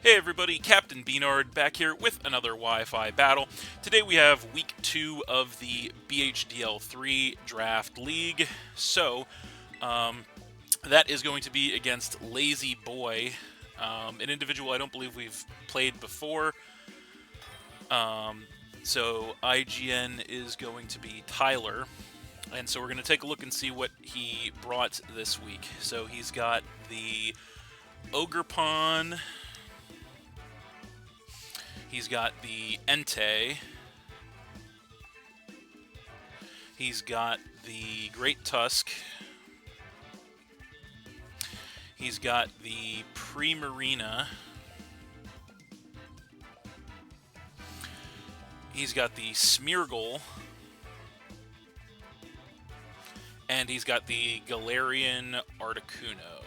Hey everybody, Captain B-Nard back here with another Wi-Fi battle. Today we have week 2 of the BHDL3 Draft League. So, that is going to be against Lazy Boy, an individual I don't believe we've played before. So IGN is going to be Tyler. And so we're going to take a look and see what he brought this week. So he's got the Ogre Pawn. He's got the Entei. He's got the Great Tusk. He's got the Primarina. He's got the Smeargle. And he's got the Galarian Articuno.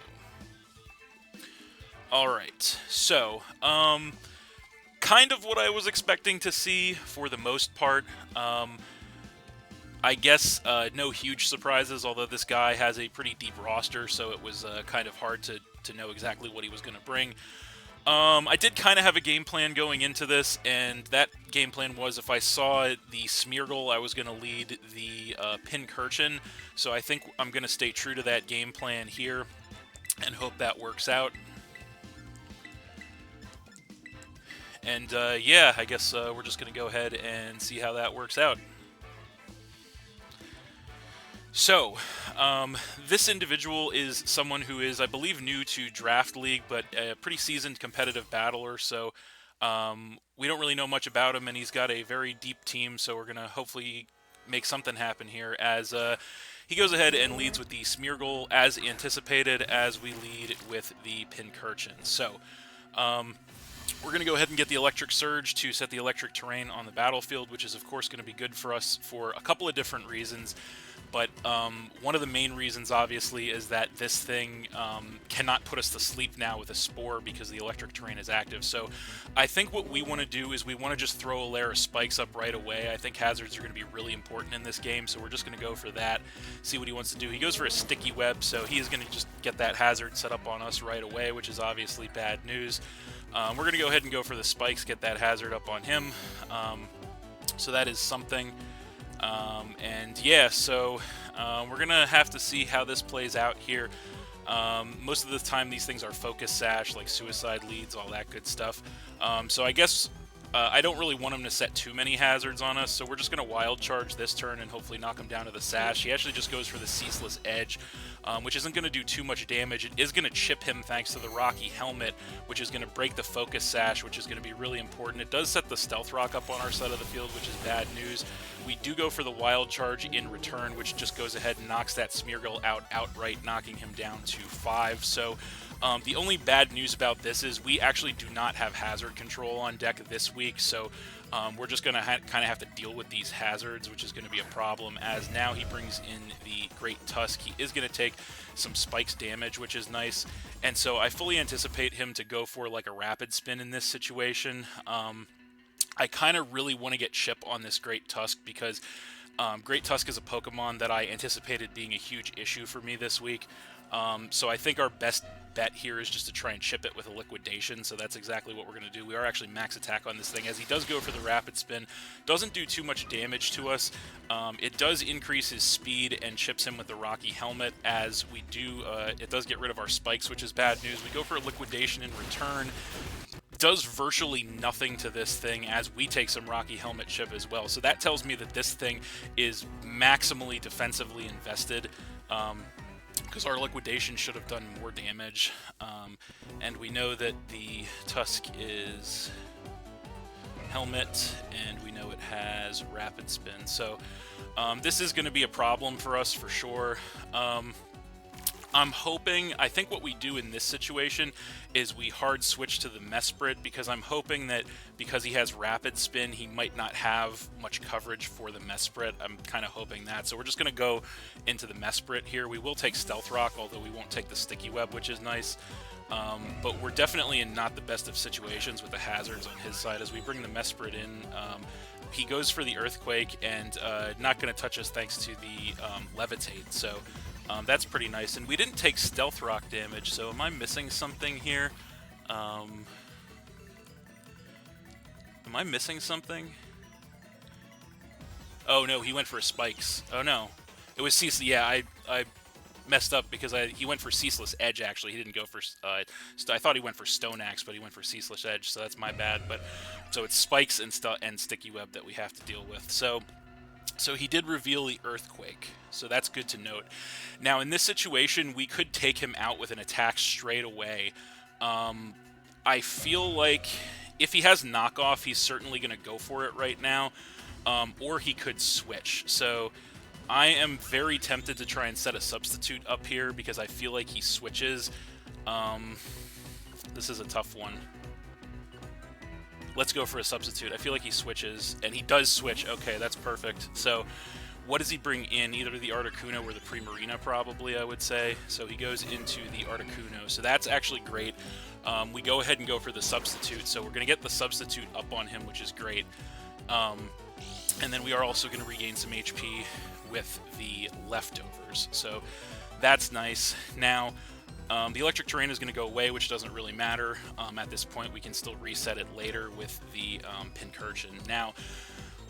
Alright, so, kind of what I was expecting to see for the most part. I guess no huge surprises, although this guy has a pretty deep roster, so it was kind of hard to know exactly what he was going to bring. I did kind of have a game plan going into this, and that game plan was if I saw the Smeargle, I was going to lead the Pincurchin, so I think I'm going to stay true to that game plan here and hope that works out. And yeah, I guess we're just going to go ahead and see how that works out. So, this individual is someone who is, I believe, new to Draft League, but a pretty seasoned competitive battler, so we don't really know much about him, and he's got a very deep team, so we're going to hopefully make something happen here as he goes ahead and leads with the Smeargle as anticipated, as we lead with the Pincurchin. So, we're going to go ahead and get the Electric Surge to set the electric terrain on the battlefield, which is, of course, going to be good for us for a couple of different reasons. But one of the main reasons, obviously, is that this thing cannot put us to sleep now with a Spore because the electric terrain is active. So I think what we want to do is we want to just throw a layer of spikes up right away. I think hazards are going to be really important in this game, so we're just going to go for that, see what he wants to do. He goes for a Sticky Web, so he is going to just get that hazard set up on us right away, which is obviously bad news. We're going to go ahead and go for the spikes, get that hazard up on him. So that is something. And yeah, so we're going to have to see how this plays out here. Most of the time these things are Focus Sash, like Suicide Leads, all that good stuff. So I guess I don't really want him to set too many hazards on us, so we're just going to Wild Charge this turn and hopefully knock him down to the Sash. He actually just goes for the Ceaseless Edge, which isn't going to do too much damage. It is going to chip him thanks to the Rocky Helmet, which is going to break the Focus Sash, which is going to be really important. It does set the Stealth Rock up on our side of the field, which is bad news. We do go for the Wild Charge in return, which just goes ahead and knocks that Smeargle out outright, knocking him down to 5. So the only bad news about this is we actually do not have hazard control on deck this week, so we're just going to kind of have to deal with these hazards, which is going to be a problem, as now he brings in the Great Tusk. He is going to take some spikes damage, which is nice, and so I fully anticipate him to go for like a Rapid Spin in this situation. I kind of really want to get Chip on this Great Tusk because Great Tusk is a Pokemon that I anticipated being a huge issue for me this week. So I think our best bet here is just to try and chip it with a Liquidation, so that's exactly what we're going to do. We are actually max attack on this thing, as he does go for the Rapid Spin. Doesn't do too much damage to us. It does increase his speed and chips him with the Rocky Helmet, as we do, it does get rid of our spikes, which is bad news. We go for a Liquidation in return. Does virtually nothing to this thing, as we take some Rocky Helmet chip as well. So that tells me that this thing is maximally defensively invested, because our Liquidation should have done more damage. And we know that the Tusk is Helmet, and we know it has Rapid Spin. So this is going to be a problem for us for sure. I'm hoping, I think what we do in this situation is we hard switch to the Mesprit, because I'm hoping that because he has Rapid Spin, he might not have much coverage for the Mesprit. I'm kind of hoping that. So we're just going to go into the Mesprit here. We will take Stealth Rock, although we won't take the Sticky Web, which is nice. But we're definitely in not the best of situations with the hazards on his side. As we bring the Mesprit in, he goes for the Earthquake, and not going to touch us thanks to the Levitate. So that's pretty nice. And we didn't take Stealth Rock damage, so am I missing something here? Am I missing something? Oh no, he went for spikes. Oh no. It was Ceaseless. Yeah, I messed up because he went for Ceaseless Edge, actually. He didn't go for... I thought he went for Stone Axe, but he went for Ceaseless Edge, so that's my bad. But so it's spikes and Sticky Web that we have to deal with. So he did reveal the Earthquake, so that's good to note. Now, in this situation, we could take him out with an attack straight away. I feel like if he has knockoff, he's certainly going to go for it right now, or he could switch. So I am very tempted to try and set a substitute up here because I feel like he switches. This is a tough one. Let's go for a substitute. I feel like he switches, and he does switch. Okay, that's perfect. So what does he bring in? Either the Articuno or the Primarina, probably, I would say. So he goes into the Articuno. So that's actually great. We go ahead and go for the substitute. So we're going to get the substitute up on him, which is great. And then we are also going to regain some HP with the leftovers. So that's nice. Now, the electric terrain is going to go away, which doesn't really matter. At this point, we can still reset it later with the Pincurchin. Now,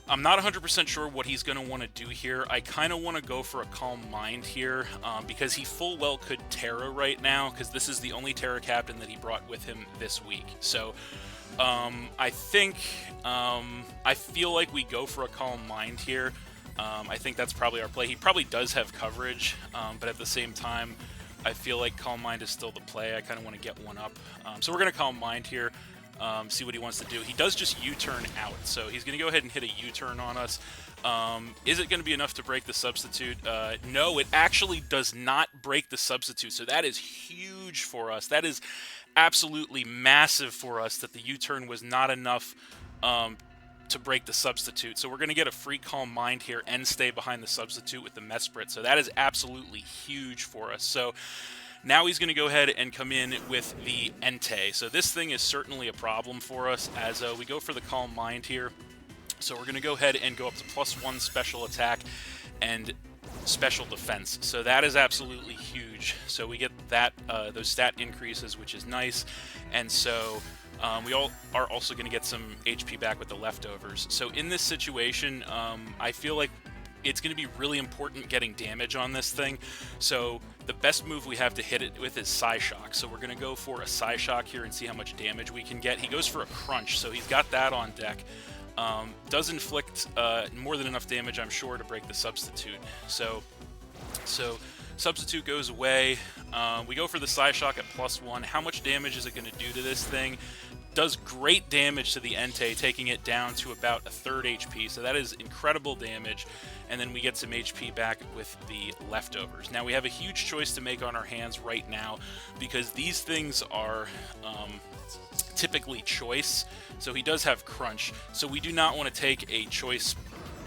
I'm not 100% sure what he's going to want to do here. I kind of want to go for a Calm Mind here, because he full well could Terra right now, because this is the only Terra Captain that he brought with him this week. So, I think, I feel like we go for a Calm Mind here. I think that's probably our play. He probably does have coverage, but at the same time, I feel like Calm Mind is still the play. I kind of want to get one up. So we're going to Calm Mind here, see what he wants to do. He does just U-turn out, so he's going to go ahead and hit a U-turn on us. Is it going to be enough to break the substitute? No, it actually does not break the substitute, so that is huge for us. That is absolutely massive for us that the U-turn was not enough to break the substitute. So we're going to get a free Calm Mind here and stay behind the substitute with the Mesprit. So that is absolutely huge for us. So now he's going to go ahead and come in with the Entei. So this thing is certainly a problem for us as we go for the Calm Mind here. So we're going to go ahead and go up to +1 special attack and special defense. So that is absolutely huge. So we get that those stat increases, which is nice. And so we are also going to get some HP back with the leftovers. So in this situation, I feel like it's going to be really important getting damage on this thing. So the best move we have to hit it with is Psyshock. So we're going to go for a Psyshock here and see how much damage we can get. He goes for a Crunch, so he's got that on deck. Does inflict more than enough damage, I'm sure, to break the substitute. So substitute goes away. We go for the Psyshock at +1. How much damage is it going to do to this thing? Does great damage to the Entei, taking it down to about 1/3 HP. So that is incredible damage. And then we get some HP back with the leftovers. Now we have a huge choice to make on our hands right now because these things are typically choice. So he does have Crunch. So we do not want to take a choice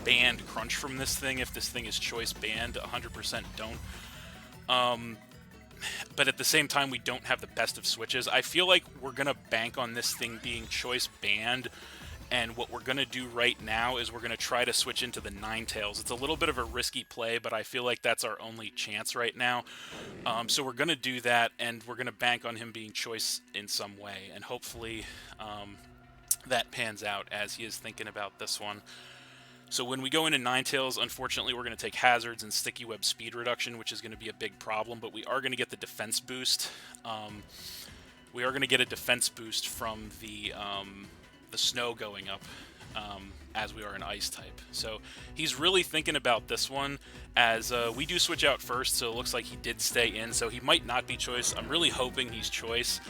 banned Crunch from this thing if this thing is choice banned. 100% don't. But at the same time, we don't have the best of switches. I feel like we're going to bank on this thing being choice banned, and what we're going to do right now is we're going to try to switch into the Ninetales. It's a little bit of a risky play, but I feel like that's our only chance right now. So we're going to do that, and we're going to bank on him being choice in some way, and hopefully that pans out as he is thinking about this one. So when we go into Ninetales, unfortunately, we're going to take Hazards and Sticky Web speed reduction, which is going to be a big problem, but we are going to get the defense boost. We are going to get a defense boost from the snow going up, as we are an Ice type. So he's really thinking about this one, as we do switch out first, so it looks like he did stay in, so he might not be choice. I'm really hoping he's choice.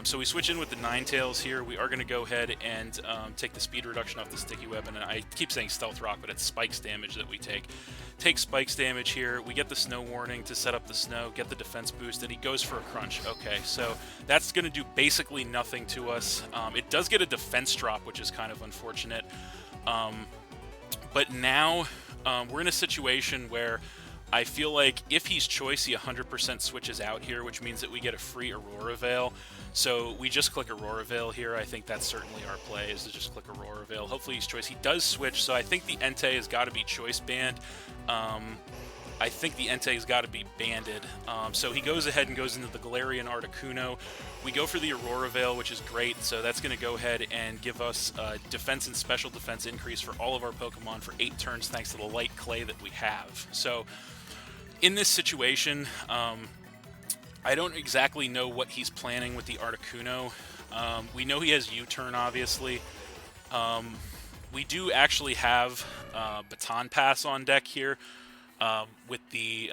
So we switch in with the Ninetales here. We are going to go ahead and take the speed reduction off the Sticky Web, and I keep saying Stealth Rock, but it's Spikes damage that we take. Take Spikes damage here. We get the Snow Warning to set up the snow, get the defense boost, and he goes for a Crunch. Okay, so that's going to do basically nothing to us. It does get a defense drop, which is kind of unfortunate. But now we're in a situation where I feel like if he's choice, he 100% switches out here, which means that we get a free Aurora Veil. So we just click Aurora Veil here. I think that's certainly our play, is to just click Aurora Veil. Hopefully he's choice. He does switch, so I think the Entei has got to be choice banned. I think the Entei's got to be banded. So he goes ahead and goes into the Galarian Articuno. We go for the Aurora Veil, which is great, so that's going to go ahead and give us defense and special defense increase for all of our Pokemon for 8 turns thanks to the light clay that we have. So in this situation, I don't exactly know what he's planning with the Articuno. We know he has U-turn, obviously. We do actually have Baton Pass on deck here with the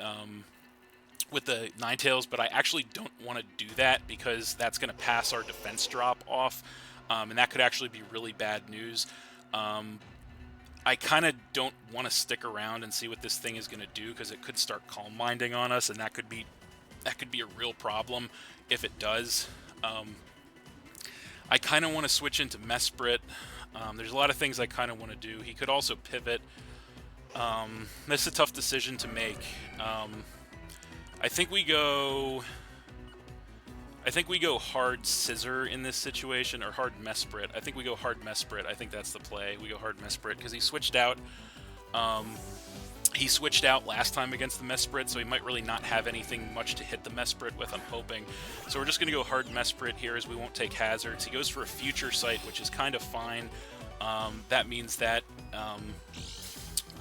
Ninetales, but I actually don't want to do that because that's going to pass our defense drop off, and that could actually be really bad news. I kind of don't want to stick around and see what this thing is going to do because it could start Calm Minding on us, and that could be a real problem if it does. I kind of want to switch into Mesprit. There's a lot of things I kind of want to do. He could also pivot. This is a tough decision to make. I think we go hard Scissor in this situation, or hard Mesprit. I think we go hard Mesprit. I think that's the play. We go hard Mesprit because he switched out. He switched out last time against the Mesprit, so he might really not have anything much to hit the Mesprit with, I'm hoping. So we're just going to go hard Mesprit here as we won't take hazards. He goes for a Future Sight, which is kind of fine. That means that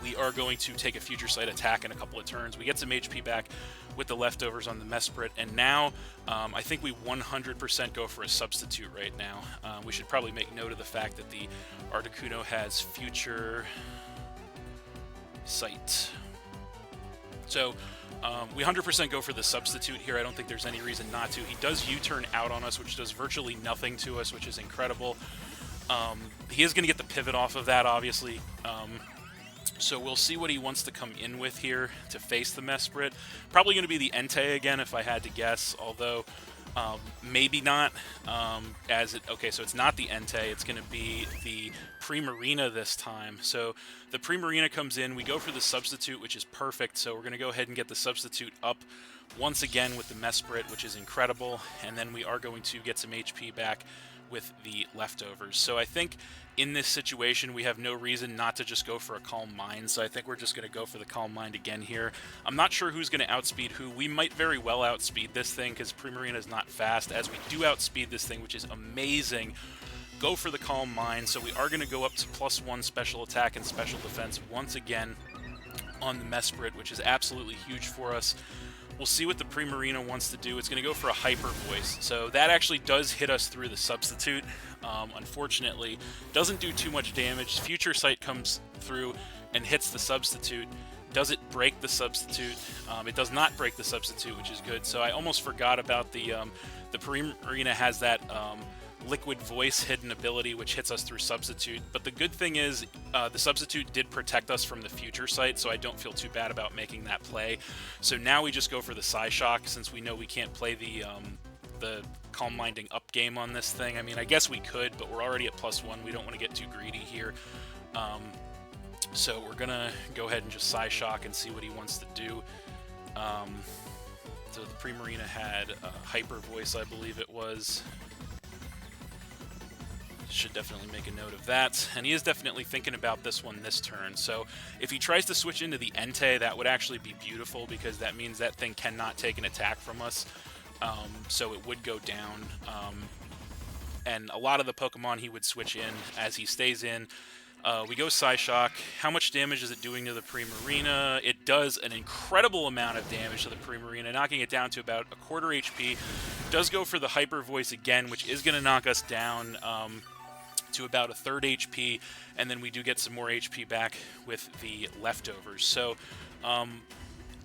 we are going to take a Future Sight attack in a couple of turns. We get some HP back with the leftovers on the Mesprit, and now I think we 100% go for a substitute right now. We should probably make note of the fact that the Articuno has Future Sight. So we 100% go for the substitute here. I don't think there's any reason not to. He does U-turn out on us, which does virtually nothing to us, which is incredible. He is going to get the pivot off of that, obviously. So we'll see what he wants to come in with here to face the Mesprit. Probably going to be the Entei again, if I had to guess, although maybe not. Okay, so it's not the Entei, it's going to be the Primarina this time. So the Primarina comes in, we go for the substitute, which is perfect, so we're going to go ahead and get the substitute up once again with the Mesprit, which is incredible, and then we are going to get some HP back with the leftovers. So I think in this situation we have no reason not to just go for a Calm Mind, so I think we're just going to go for the Calm Mind again here. I'm not sure who's going to outspeed who. We might very well outspeed this thing because Primarina is not fast, as we do outspeed this thing, which is amazing. Go for the Calm Mind, so we are going to go up to +1 special attack and special defense once again on the Mesprit, which is absolutely huge for us. We'll see what the Primarina wants to do. It's going to go for a Hyper Voice. So that actually does hit us through the substitute. Unfortunately, doesn't do too much damage. Future Sight comes through and hits the substitute. Does it break the substitute? It does not break the substitute, which is good. So I almost forgot about the Primarina has that Liquid Voice hidden ability, which hits us through substitute. But the good thing is the substitute did protect us from the Future Sight, so I don't feel too bad about making that play. So now we just go for the Psyshock, since we know we can't play the Calm Minding up game on this thing. I mean, I guess we could, but we're already at +1. We don't want to get too greedy here. So we're gonna go ahead and just Psyshock and see what he wants to do. So the Primarina had Hyper Voice, I believe it was. Should definitely make a note of that. And he is definitely thinking about this one this turn. So if he tries to switch into the Entei, that would actually be beautiful, because that means that thing cannot take an attack from us. So it would go down. And a lot of the Pokemon he would switch in as he stays in. We go Psyshock. How much damage is it doing to the Primarina? It does an incredible amount of damage to the Primarina, knocking it down to about 1/4 HP. Does go for the Hyper Voice again, which is going to knock us down to about 1/3 HP, and then we do get some more HP back with the leftovers. So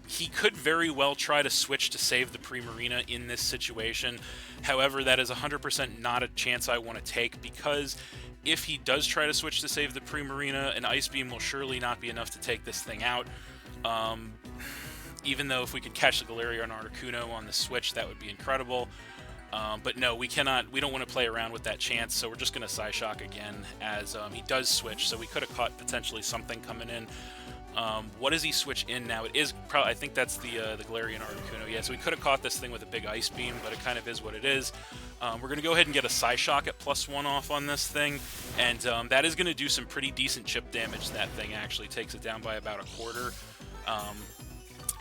he could very well try to switch to save the Primarina in this situation. However, that is 100% not a chance I want to take, because if he does try to switch to save the Primarina, an Ice Beam will surely not be enough to take this thing out. Even though if we could catch the Galarian Articuno on the switch, that would be incredible. But no, we cannot. We don't want to play around with that chance, so we're just going to Psyshock again as he does switch. So we could have caught potentially something coming in. What does he switch in now? It is probably, I think that's the Galarian Articuno. Yeah, so we could have caught this thing with a big Ice Beam, but it kind of is what it is. We're going to go ahead and get a Psyshock at +1 off on this thing, and that is going to do some pretty decent chip damage. That thing actually takes it down by about 1/4.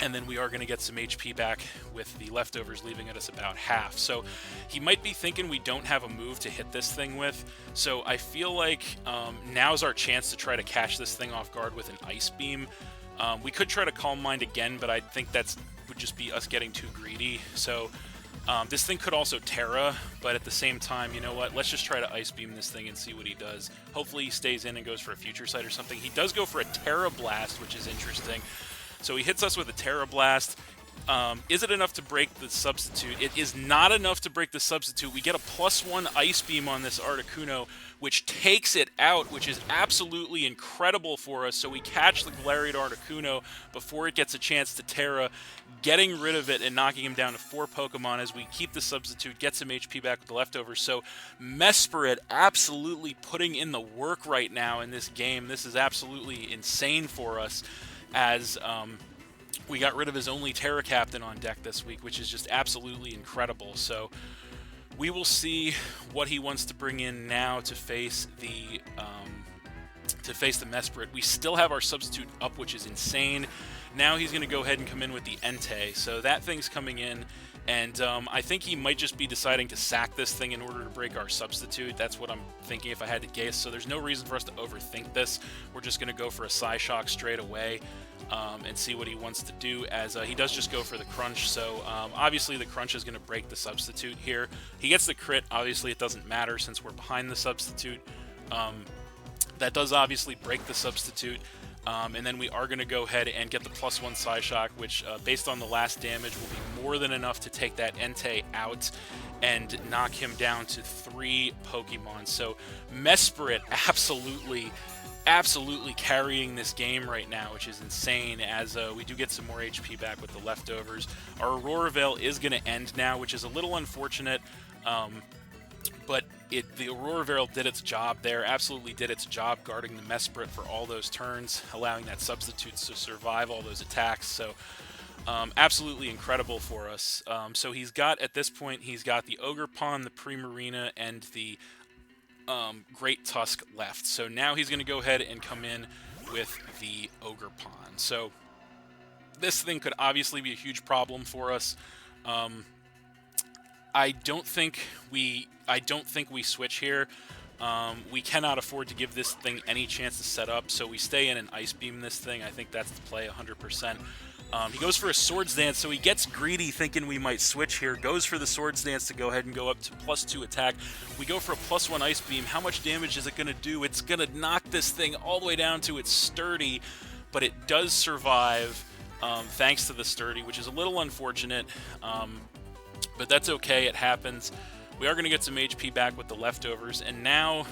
and then we are going to get some HP back with the leftovers leaving at us about half. So he might be thinking we don't have a move to hit this thing with, so I feel like now's our chance to try to catch this thing off guard with an Ice Beam. We could try to Calm Mind again, but I think that's would just be us getting too greedy. So this thing could also Terra, but at the same time, you know what? Let's just try to Ice Beam this thing and see what he does. Hopefully he stays in and goes for a Future Sight or something. He does go for a Terra Blast, which is interesting. So he hits us with a Terra Blast. Is it enough to break the Substitute? It is not enough to break the Substitute. We get a +1 Ice Beam on this Articuno, which takes it out, which is absolutely incredible for us. So we catch the Galarian Articuno before it gets a chance to Terra, getting rid of it and knocking him down to 4 Pokemon as we keep the Substitute, get some HP back with the leftovers. So Mesprit absolutely putting in the work right now in this game. This is absolutely insane for us, as we got rid of his only Terra Captain on deck this week, which is just absolutely incredible. So we will see what he wants to bring in now to face the Mesprit. We still have our Substitute up, which is insane. Now he's going to go ahead and come in with the Entei. So that thing's coming in, and I think he might just be deciding to sack this thing in order to break our Substitute. That's what I'm thinking if I had to guess. So there's no reason for us to overthink this. We're just going to go for a Psyshock straight away. And see what he wants to do, as he does just go for the Crunch. So obviously the Crunch is going to break the Substitute here. He gets the crit. Obviously it doesn't matter since we're behind the Substitute. That does obviously break the Substitute. And then we are going to go ahead and get the +1 Psyshock, which based on the last damage will be more than enough to take that Entei out and knock him down to 3 Pokemon. So Mesprit absolutely carrying this game right now, which is insane, as we do get some more HP back with the leftovers. Our Aurora Veil is going to end now, which is a little unfortunate, but the Aurora Veil did its job there, absolutely did its job guarding the Mesprit for all those turns, allowing that Substitute to survive all those attacks. So absolutely incredible for us. So he's got, at this point, he's got the Ogerpon, the Primarina, and the Great Tusk left. So now he's going to go ahead and come in with the Ogerpon. So this thing could obviously be a huge problem for us. I don't think we switch here. We cannot afford to give this thing any chance to set up, so we stay in and Ice Beam this thing. I think that's the play 100%. He goes for a Swords Dance, so he gets greedy thinking we might switch here. Goes for the Swords Dance to go ahead and go up to +2 attack. We go for a +1 Ice Beam. How much damage is it going to do? It's going to knock this thing all the way down to its Sturdy, but it does survive thanks to the Sturdy, which is a little unfortunate, but that's okay. It happens. We are going to get some HP back with the leftovers, and now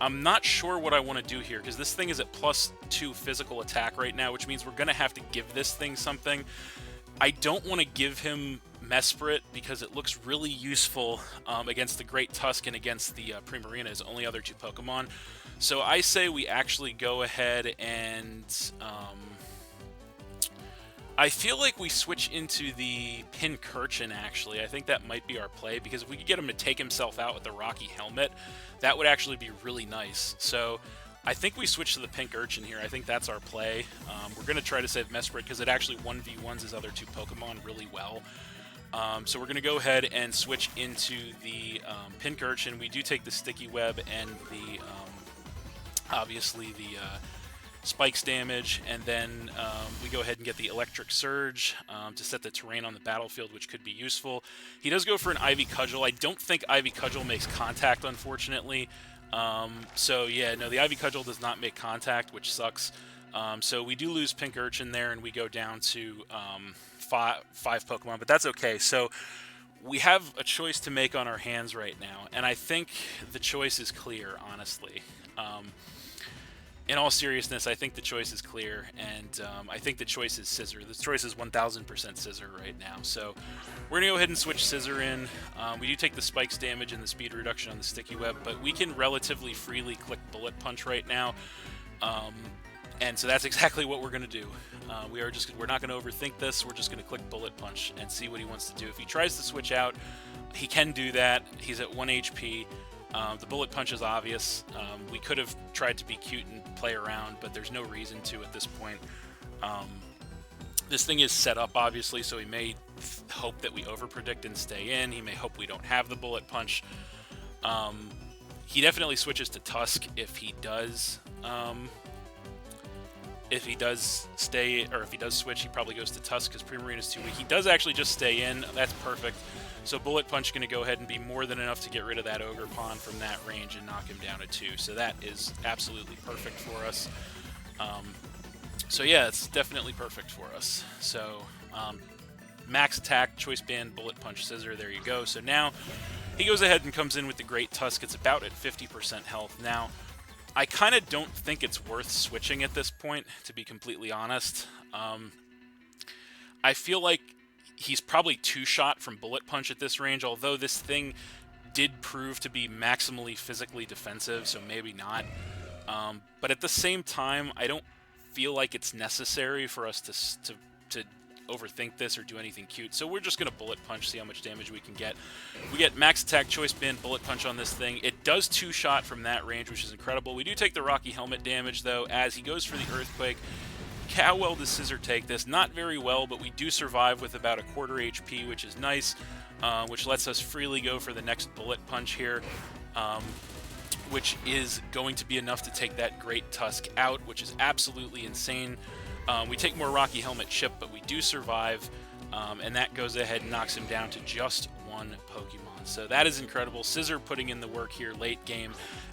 I'm not sure what I want to do here, because this thing is at +2 physical attack right now, which means we're going to have to give this thing something. I don't want to give him Mesprit because it looks really useful against the Great Tusk and against the Primarina, his only other 2 Pokemon. So I say we actually go ahead and I feel like we switch into the Pincurchin, actually. I think that might be our play, because if we could get him to take himself out with the Rocky Helmet, that would actually be really nice. So I think we switch to the Pincurchin here. I think that's our play. We're going to try to save Mesprit because it actually 1v1s his other 2 Pokemon really well. So we're going to go ahead and switch into the Pincurchin. We do take the Sticky Web and the, obviously, the Spikes damage, and then we go ahead and get the Electric Surge to set the terrain on the battlefield, which could be useful. He does go for an Ivy Cudgel. I don't think Ivy Cudgel makes contact, unfortunately. So yeah, no, the Ivy Cudgel does not make contact, which sucks. So we do lose Pincurchin there, and we go down to five Pokemon, but that's okay. So we have a choice to make on our hands right now, and I think the choice is clear, honestly. In all seriousness, I think the choice is clear, and I think the choice is Scissor. The choice is 1000% Scissor right now. So we're going to go ahead and switch Scissor in. We do take the Spikes damage and the speed reduction on the Sticky Web, but we can relatively freely click Bullet Punch right now. And so that's exactly what we're going to do. We're not going to overthink this. We're just going to click Bullet Punch and see what he wants to do. If he tries to switch out, he can do that. He's at 1 HP. The Bullet Punch is obvious. We could have tried to be cute and play around, but there's no reason to at this point. This thing is set up, obviously, so he may hope that we overpredict and stay in. He may hope we don't have the Bullet Punch. He definitely switches to Tusk if he does. If he does stay, or if he does switch, he probably goes to Tusk because Primarina is too weak. He does actually just stay in. That's perfect. So Bullet Punch going to go ahead and be more than enough to get rid of that Ogre Pawn from that range and knock him down to 2. So that is absolutely perfect for us. So yeah, it's definitely perfect for us. So max attack, Choice Band, Bullet Punch, Scissor, there you go. So now he goes ahead and comes in with the Great Tusk. It's about at 50% health. Now, I kind of don't think it's worth switching at this point, to be completely honest. I feel like he's probably 2-shot from Bullet Punch at this range, although this thing did prove to be maximally physically defensive, so maybe not. But at the same time, I don't feel like it's necessary for us to overthink this or do anything cute. So we're just going to Bullet Punch, see how much damage we can get. We get max attack, Choice Band, Bullet Punch on this thing. It does 2-shot from that range, which is incredible. We do take the Rocky Helmet damage, though, as he goes for the Earthquake. How well does Scissor take this? Not very well, but we do survive with about a quarter HP, which is nice, which lets us freely go for the next Bullet Punch here, which is going to be enough to take that Great Tusk out, which is absolutely insane. We take more Rocky Helmet chip, but we do survive, and that goes ahead and knocks him down to just 1 Pokemon. So that is incredible. Scissor putting in the work here late game,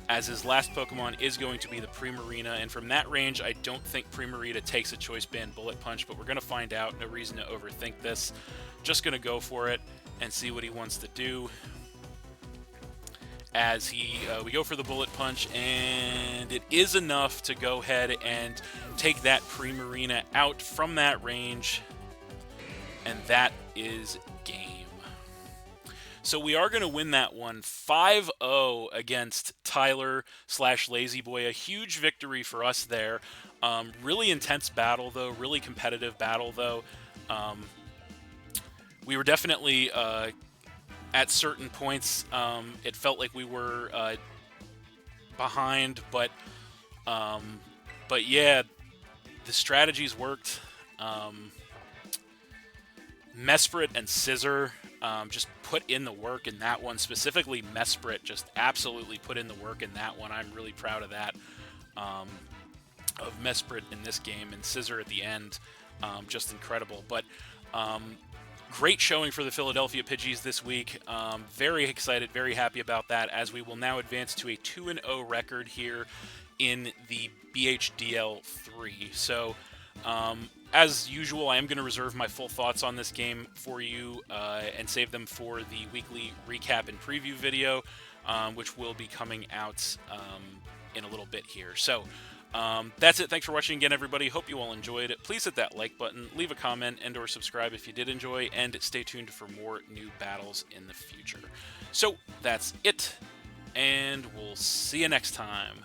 as his last Pokemon is going to be the Primarina, and from that range, I don't think Primarina takes a Choice Band Bullet Punch, but we're going to find out. No reason to overthink this. Just going to go for it and see what he wants to do. As we go for the Bullet Punch, and it is enough to go ahead and take that Primarina out from that range, and that is game. So we are going to win that one 5-0 against Tyler/LazyBoy. A huge victory for us there. Really intense battle, though. Really competitive battle, though. We were definitely... at certain points, it felt like we were behind, but yeah, the strategies worked. Mesprit and Scissor just put in the work in that one. Specifically, Mesprit just absolutely put in the work in that one. I'm really proud of that, of Mesprit in this game, and Scissor at the end, just incredible. But great showing for the Philadelphia Pidgeys this week. Very excited, very happy about that, as we will now advance to a 2-0 record here in the BHDL3. So, as usual, I am going to reserve my full thoughts on this game for you and save them for the weekly recap and preview video, which will be coming out in a little bit here. So, that's it. Thanks for watching again, everybody. Hope you all enjoyed it. Please hit that like button, leave a comment, and or subscribe if you did enjoy, and stay tuned for more new battles in the future. So, that's it, and we'll see you next time.